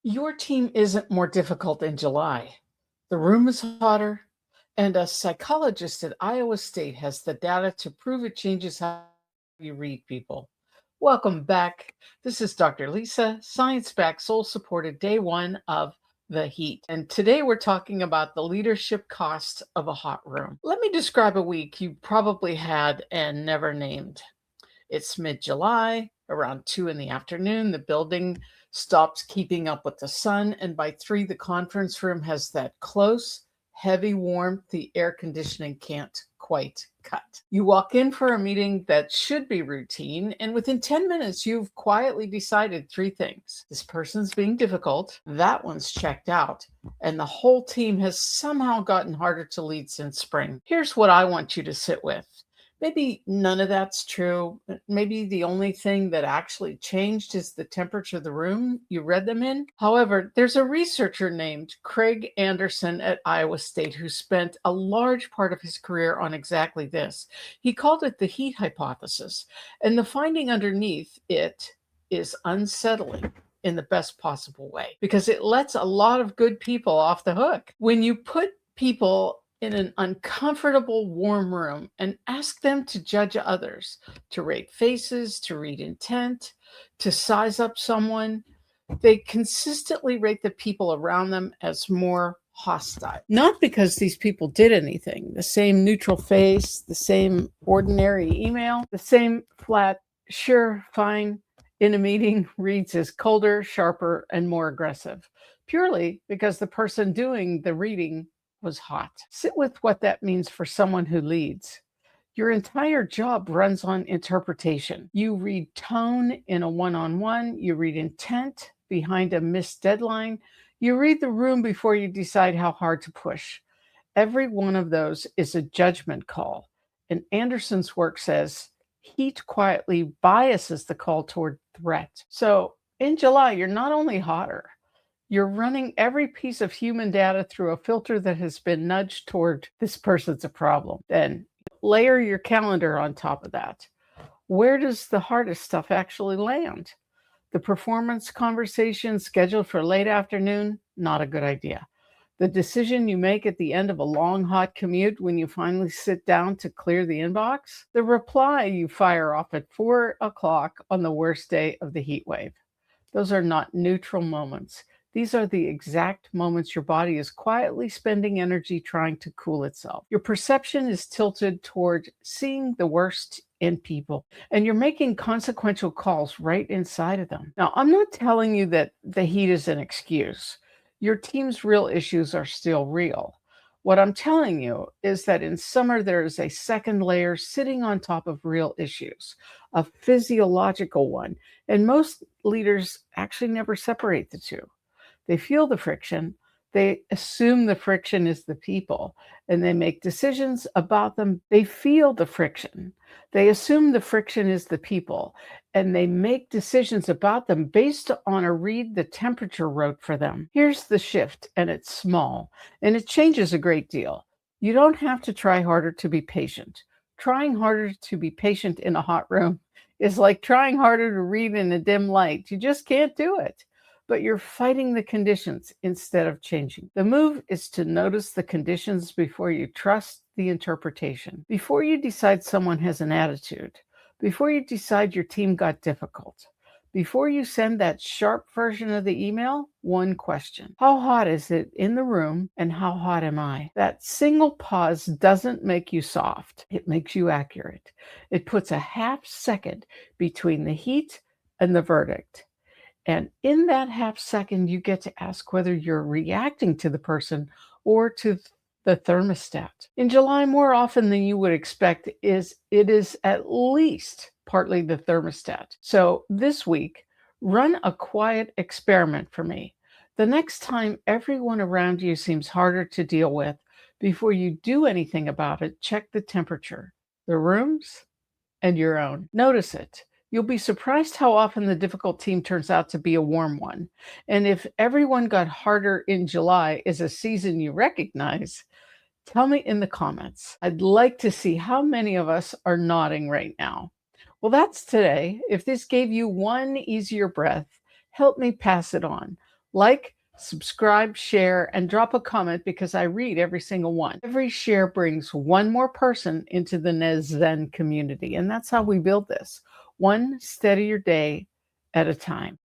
Your team isn't more difficult in July. The room is hotter, and a psychologist at Iowa State has the data to prove it changes how you read people. Welcome back. This is Dr. Lisa, science backed, soul supported day one of the heat. And today we're talking about the leadership cost of a hot room. Let me describe a week you probably had and never named. It's mid July, around 2 in the afternoon. The building stops keeping up with the sun, and by 3, the conference room has that close, heavy warmth the air conditioning can't quite cut. You walk in for a meeting that should be routine, and within 10 minutes, you've quietly decided 3 things. This person's being difficult, that one's checked out, and the whole team has somehow gotten harder to lead since spring. Here's what I want you to sit with. Maybe none of that's true. Maybe the only thing that actually changed is the temperature of the room you read them in. However, there's a researcher named Craig Anderson at Iowa State who spent a large part of his career on exactly this. He called it the heat hypothesis, and the finding underneath it is unsettling in the best possible way because it lets a lot of good people off the hook. When you put people in an uncomfortable, warm room and ask them to judge others, to rate faces, to read intent, to size up someone, they consistently rate the people around them as more hostile. Not because these people did anything, the same neutral face, the same ordinary email, the same flat, sure, fine, in a meeting reads as colder, sharper, and more aggressive, purely because the person doing the reading was hot. Sit with what that means for someone who leads. Your entire job runs on interpretation. You read tone in a one-on-one, you read intent behind a missed deadline, you read the room before you decide how hard to push. Every one of those is a judgment call. And Anderson's work says heat quietly biases the call toward threat. So in July, you're not only hotter, you're running every piece of human data through a filter that has been nudged toward this person's a problem. Then layer your calendar on top of that. Where does the hardest stuff actually land? The performance conversation scheduled for late afternoon, not a good idea. The decision you make at the end of a long, hot commute when you finally sit down to clear the inbox? The reply you fire off at 4 o'clock on the worst day of the heat wave. Those are not neutral moments. These are the exact moments your body is quietly spending energy trying to cool itself. Your perception is tilted toward seeing the worst in people, and you're making consequential calls right inside of them. Now, I'm not telling you that the heat is an excuse. Your team's real issues are still real. What I'm telling you is that in summer, there is a second layer sitting on top of real issues, a physiological one, and most leaders actually never separate the two. They feel the friction, they assume the friction is the people, and they make decisions about them. They feel the friction, they assume the friction is the people, and they make decisions about them based on a read the temperature wrote for them. Here's the shift, and it's small, and it changes a great deal. You don't have to try harder to be patient. Trying harder to be patient in a hot room is like trying harder to read in a dim light. You just can't do it. But you're fighting the conditions instead of changing. The move is to notice the conditions before you trust the interpretation. Before you decide someone has an attitude, before you decide your team got difficult, before you send that sharp version of the email, one question. How hot is it in the room and how hot am I? That single pause doesn't make you soft. It makes you accurate. It puts a half second between the heat and the verdict. And in that half second, you get to ask whether you're reacting to the person or to the thermostat. In July, more often than you would expect, it is at least partly the thermostat. So this week, run a quiet experiment for me. The next time everyone around you seems harder to deal with, before you do anything about it, check the temperature, the room's and your own. Notice it. You'll be surprised how often the difficult team turns out to be a warm one. And if everyone got harder in July is a season you recognize, tell me in the comments. I'd like to see how many of us are nodding right now. Well, that's today. If this gave you one easier breath, help me pass it on. Like, subscribe, share, and drop a comment because I read every single one. Every share brings one more person into the Nezzen community, and that's how we build this, one steadier day at a time.